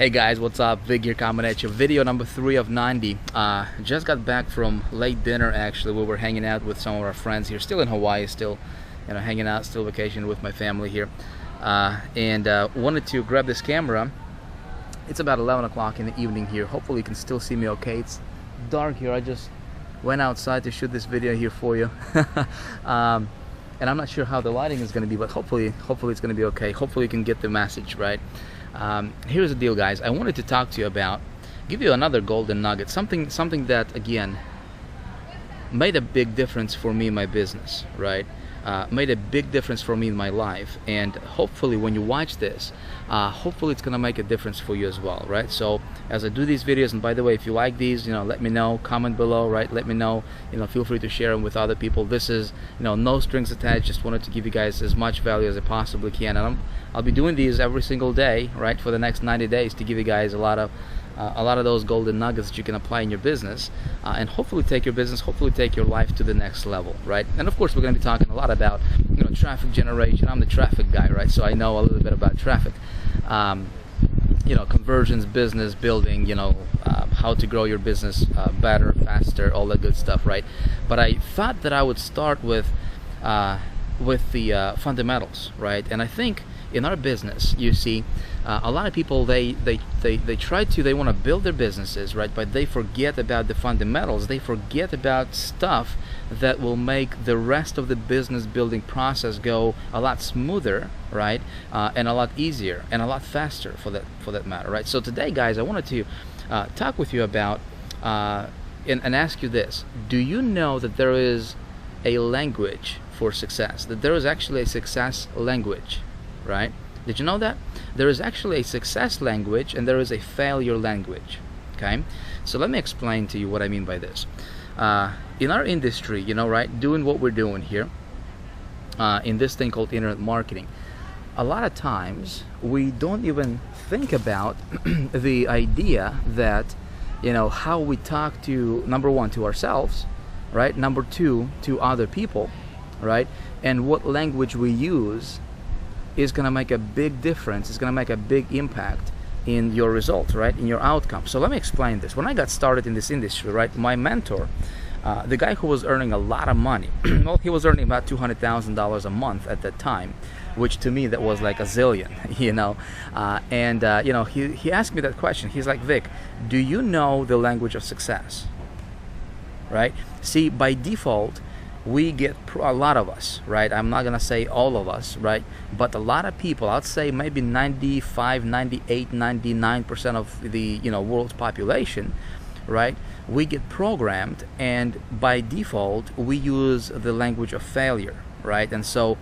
Hey guys, what's up? Vick here coming at you. Video number 3 of 90. Just got back from late dinner actually. We were hanging out with some of our friends here, still in Hawaii, still hanging out, still vacationing with my family here. And wanted to grab this camera. It's about 11 o'clock in the evening here. Hopefully you can still see me okay. It's dark here. I just went outside to shoot this video here for you. And I'm not sure how the lighting is going to be, but hopefully it's going to be okay. Hopefully you can get the message, right? Here's the deal, guys. I wanted to talk to you about, give you another golden nugget, something that again made a big difference for me in my business, right? Made a big difference for me in my life, and hopefully when you watch this, hopefully it's gonna make a difference for you as well, right? So as I do these videos, and by the way, if you like these, let me know, comment below, right? Let me know, feel free to share them with other people. This is, no strings attached. Just wanted to give you guys as much value as I possibly can, and I'll be doing these every single day, right, for the next 90 days to give you guys a lot of those golden nuggets that you can apply in your business, and hopefully take your business, hopefully take your life to the next level, right? And of course, we're going to be talking a lot about traffic generation. I'm the traffic guy, right? So I know a little bit about traffic, conversions, business building, how to grow your business better, faster, all that good stuff, right? But I thought that I would start with the fundamentals, right? And I think in our business, you see, a lot of people, they want to build their businesses, right? But they forget about the fundamentals. They forget about stuff that will make the rest of the business building process go a lot smoother, right? And a lot easier and a lot faster, for that matter, right? So today, guys, I wanted to talk with you about and ask you this: do you know that there is a language for success? That there is actually a success language, right? Did you know that? There is actually a success language and there is a failure language, okay? So let me explain to you what I mean by this. In our industry, right, doing what we're doing here, in this thing called internet marketing, a lot of times we don't even think about the idea that, how we talk to, number one, to ourselves, right? Number two, to other people, right? And what language we use is going to make a big difference. It's going to make a big impact in your results, right? In your outcome. So let me explain this. When I got started in this industry, right, my mentor, the guy who was earning a lot of money, well, he was earning about $200,000 a month at that time, which to me that was like a zillion, he asked me that question. He's like, Vic, do you know the language of success? Right? See, by default, we get, a lot of us, right? I'm not gonna say all of us, right? But a lot of people, I'd say maybe 95, 98, 99% of the world's population, right? We get programmed, and by default we use the language of failure, right? And so,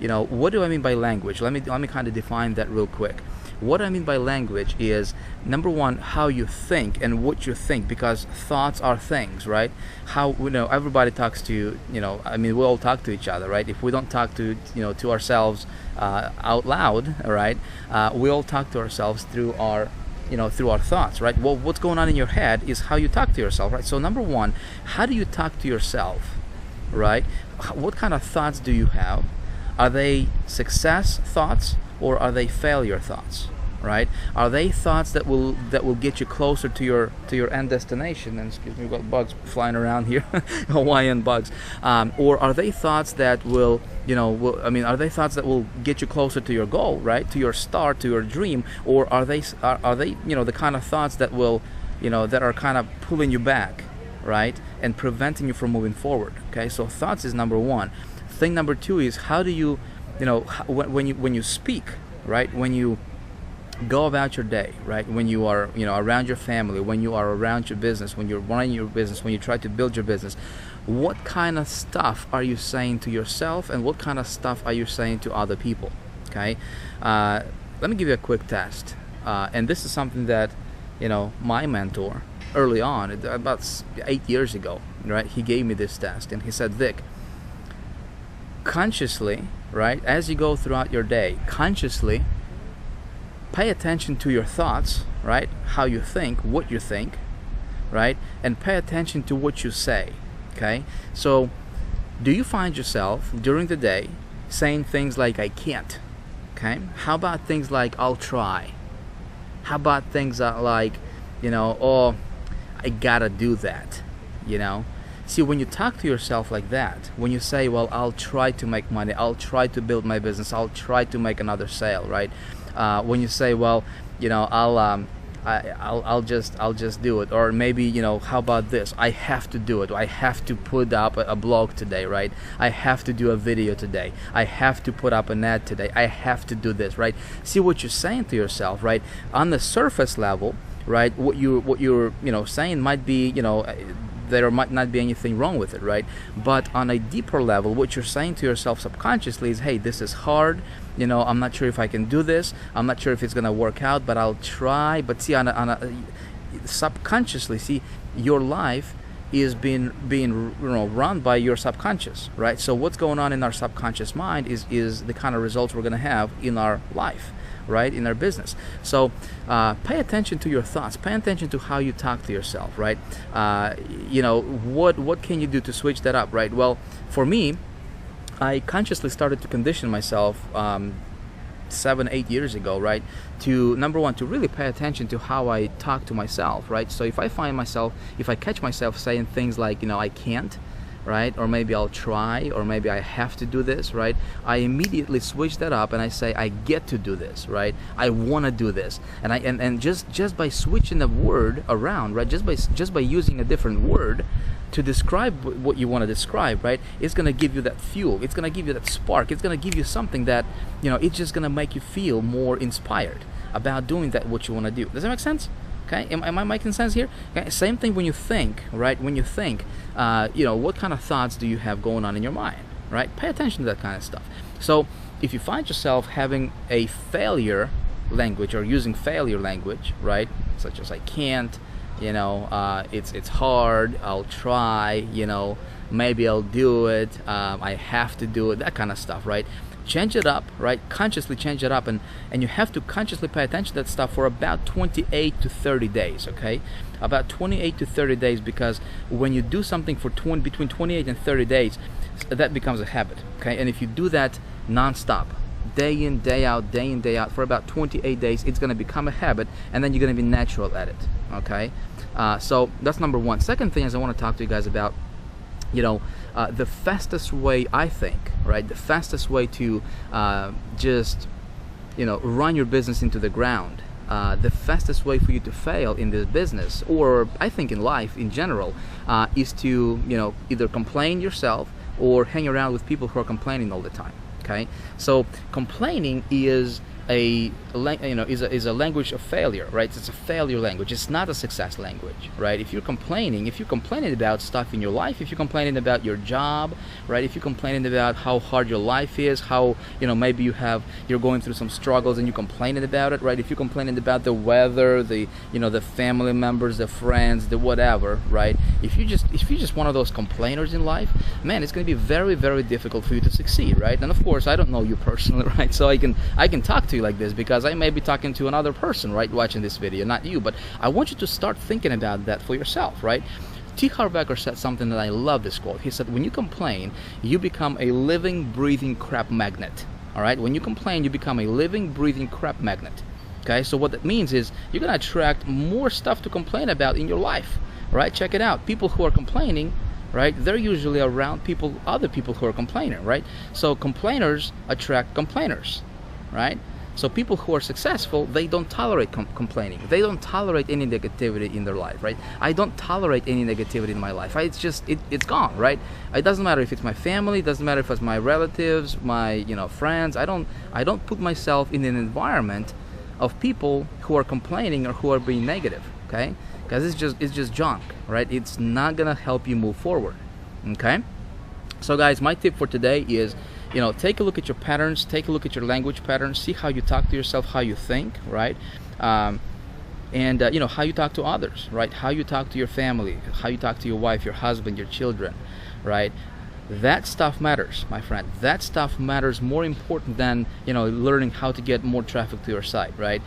what do I mean by language? Let me kind of define that real quick. What I mean by language is, number one, how you think and what you think, because thoughts are things, right? How, everybody talks to, we all talk to each other, right? If we don't talk to, to ourselves out loud, right? We all talk to ourselves through our, through our thoughts, right? Well, what's going on in your head is how you talk to yourself, right? So number one, how do you talk to yourself, right? What kind of thoughts do you have? Are they success thoughts or are they failure thoughts, right? Are they thoughts that will get you closer to your end destination? And excuse me, we've got bugs flying around here, Hawaiian bugs. Or are they thoughts that will, are they thoughts that will get you closer to your goal, right? To your start, to your dream? Or are they the kind of thoughts that will, that are kind of pulling you back, right? And preventing you from moving forward, okay? So thoughts is number one. Thing number two is, how do you, when you speak, right? When you go about your day, right? When you are, around your family, when you are around your business, when you're running your business, when you try to build your business, what kind of stuff are you saying to yourself, and what kind of stuff are you saying to other people? Okay, let me give you a quick test, and this is something that, my mentor early on, about 8 years ago, right? He gave me this test, and he said, Vic, consciously, right, as you go throughout your day, consciously pay attention to your thoughts, right? How you think, what you think, right? And pay attention to what you say, okay? So, do you find yourself during the day saying things like, I can't, okay? How about things like, I'll try, How about things like, oh, I gotta do that, See, when you talk to yourself like that, when you say, well, I'll try to make money, I'll try to build my business, I'll try to make another sale, right? When you say, well, I'll just do it, or maybe, how about this? I have to do it. I have to put up a blog today, right? I have to do a video today. I have to put up an ad today. I have to do this, right? See what you're saying to yourself, right? On the surface level, right? What you're saying might be, there might not be anything wrong with it, right? But on a deeper level, what you're saying to yourself subconsciously is, hey, this is hard, I'm not sure if I can do this, I'm not sure if it's gonna work out, but I'll try. But see, subconsciously, see, your life is being run by your subconscious, right? So what's going on in our subconscious mind is the kind of results we're gonna have in our life, right, in our business. So pay attention to your thoughts, pay attention to how you talk to yourself, right? What can you do to switch that up, right? Well, for me, I consciously started to condition myself 7-8 years ago, right, to, number one, to really pay attention to how I talk to myself, right? So if I catch myself saying things like, I can't, right, or maybe I'll try, or maybe I have to do this, right, I immediately switch that up and I say, I get to do this, right? I want to do this. And just by switching the word around, right, just by using a different word to describe what you want to describe, right, it's going to give you that fuel, it's going to give you that spark, it's going to give you something that, it's just going to make you feel more inspired about doing what you want to do. Does that make sense? Okay, am I making sense here? Okay, same thing when you think, right? When you think, what kind of thoughts do you have going on in your mind, right? Pay attention to that kind of stuff. So if you find yourself having a failure language or using failure language, right, such as I can't, it's hard, I'll try, maybe I'll do it, I have to do it, that kind of stuff, right? Change it up, right? Consciously change it up, and you have to consciously pay attention to that stuff for about 28 to 30 days, okay? About 28 to 30 days, because when you do something for between 28 and 30 days, that becomes a habit, okay? And if you do that non-stop, day in, day out, for about 28 days, it's going to become a habit, and then you're going to be natural at it, okay? So that's number one. Second thing is I want to talk to you guys about, the fastest way, I think, right, the fastest way to just, run your business into the ground, the fastest way for you to fail in this business, or I think in life in general, is to, either complain yourself or hang around with people who are complaining all the time, okay? So complaining is a language of failure, right? It's a failure language. It's not a success language, right? If you're complaining about stuff in your life, if you're complaining about your job, right? If you're complaining about how hard your life is, how maybe you're going through some struggles and you're complaining about it, right? If you're complaining about the weather, the family members, the friends, the whatever, right? If you're just one of those complainers in life, man, it's going to be very, very difficult for you to succeed, right? And of course, I don't know you personally, right? So I can talk to you like this because I may be talking to another person, right, watching this video, not you. But I want you to start thinking about that for yourself, right? T. Harv Eker said something that I love, this quote. He said, when you complain, you become a living, breathing crap magnet. All right? When you complain, you become a living, breathing crap magnet. Okay? So what that means is you're going to attract more stuff to complain about in your life, right? Check it out. People who are complaining, right, they're usually around other people who are complaining, right? So complainers attract complainers, right? So people who are successful, they don't tolerate complaining. They don't tolerate any negativity in their life, right? I don't tolerate any negativity in my life. It's gone, right? It doesn't matter if it's my family, it doesn't matter if it's my relatives, my friends. I don't put myself in an environment of people who are complaining or who are being negative, okay? Because it's just junk, right? It's not gonna help you move forward, okay? So guys, my tip for today is, take a look at your patterns, take a look at your language patterns, see how you talk to yourself, how you think, right? And how you talk to others, right? How you talk to your family, how you talk to your wife, your husband, your children, right? That stuff matters, my friend. That stuff matters more important than, learning how to get more traffic to your site, right?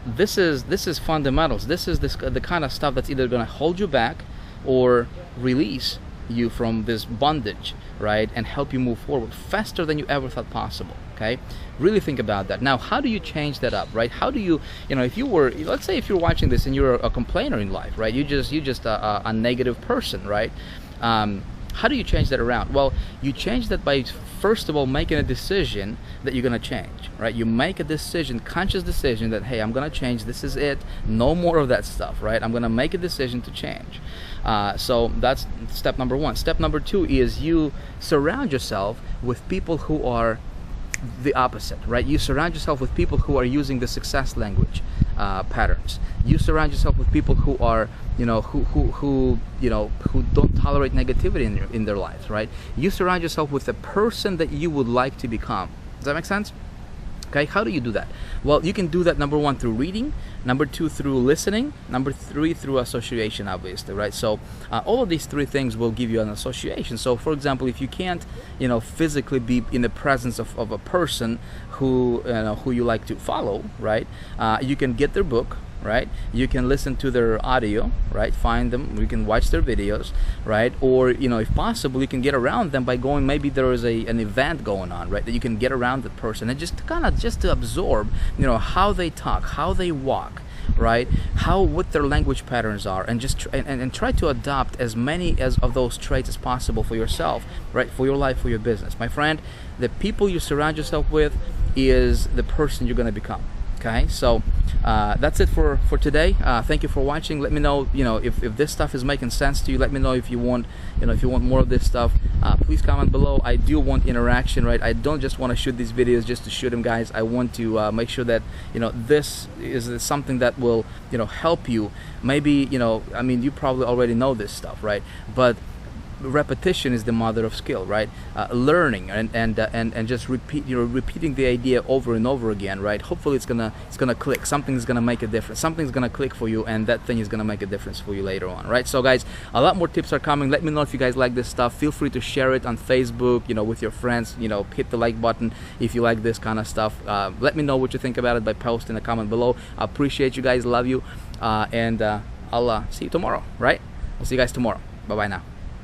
This is fundamentals. This is the kind of stuff that's either going to hold you back or release you from this bondage, right, and help you move forward faster than you ever thought possible. Okay, really think about that. Now, how do you change that up, right? How do you, if you were, let's say if you're watching this and you're a complainer in life, right? You just a negative person, right? How do you change that around? Well, you change that by, first of all, making a decision that you're going to change, right? You make a decision, conscious decision that, hey, I'm going to change. This is it. No more of that stuff, right? I'm going to make a decision to change. So that's step number one. Step number two is you surround yourself with people who are the opposite, right? You surround yourself with people who are using the success language patterns. You surround yourself with people who are, who don't tolerate negativity in their lives, right? You surround yourself with the person that you would like to become. Does that make sense? Okay, how do you do that? Well, you can do that, number one, through reading, number two, through listening, number three, through association, obviously, right? So all of these three things will give you an association. So, for example, if you can't, physically be in the presence of a person who you like to follow, right? You can get their book, right? You can listen to their audio, right? Find them. You can watch their videos, right? Or if possible, you can get around them by going. Maybe there is an event going on, right? That you can get around the person and just to absorb, how they talk, how they walk, right? What their language patterns are, and just and try to adopt as many of those traits as possible for yourself, right? For your life, for your business, my friend. The people you surround yourself with is the person you're going to become. Okay, so that's it for today. Thank you for watching. Let me know, if this stuff is making sense to you. Let me know if you want, if you want more of this stuff. Please comment below. I do want interaction, right? I don't just want to shoot these videos just to shoot them, guys. I want to make sure that this is something that will help you. Maybe you probably already know this stuff, right? But repetition is the mother of skill, right? Learning and just repeating the idea over and over again, right? Hopefully it's gonna click. Something's gonna make a difference. Something's gonna click for you, and that thing is gonna make a difference for you later on, right? So guys, a lot more tips are coming. Let me know if you guys like this stuff. Feel free to share it on Facebook, with your friends. Hit the like button if you like this kind of stuff. Let me know what you think about it by posting a comment below. I appreciate you guys. Love you, and I'll see you tomorrow, right? I'll see you guys tomorrow. Bye bye now.